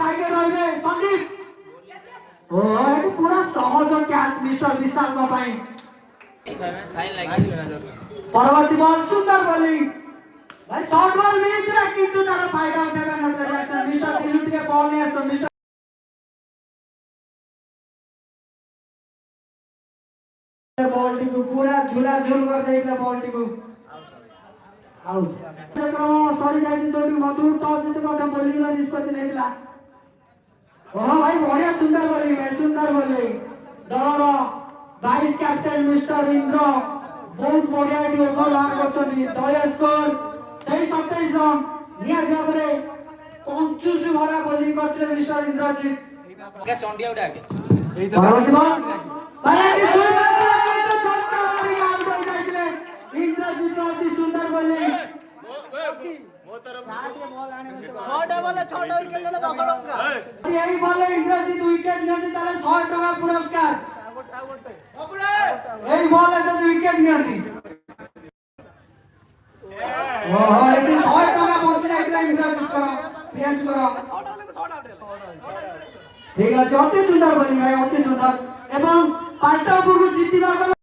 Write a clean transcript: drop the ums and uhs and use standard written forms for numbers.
tiger रहिबे संदीप ओ eighty पूरा सहज कैच मिस्टर विशाल को पाई फाइन लागी परवर्ती बॉल सुंदर बॉलिंग भाई शॉर्ट बॉल मिलिଥିଲା କିନ୍ତୁ ତାର फायदा उठाଇବା नजर मिस्टर दिलू के बॉल नहीं तो मिस्टर बॉल टी को पूरा झूला झूल कर देइला बॉल टी को आउट क्रम सरी जाई जोटी मधुर टॉस जिते কথা बोलिंग निष्पत्ति नेइला ओह भाई बढ़िया सुंदर बॉलिंग है सुंदर बॉलिंग दलर वाइस कैप्टन मिस्टर इंद्र बहुत बढ़िया टी ओवर लार करछनी दय स्कोर सही 27 रन निया भाबरे कंजूस भरा बॉलिंग करछले मिस्टर इंद्रजीत के चंडिया उडा के इंद्रजीत अति सुंदर बॉलिंग मो तरफ छोटा बॉल 6 विकेट ले 10 टका यही बॉल इंद्रजीत विकेट नियंती ताले 100 टका पुरस्कार यही बॉल है जो विकेट नियंती ओह एटी 100 टका बची जाइला इंद्रजीत करो प्रियांश करो ठीक है अति सुंदर बॉलिंग है अति सुंदर एवं पांचटा गुरु जीतिबा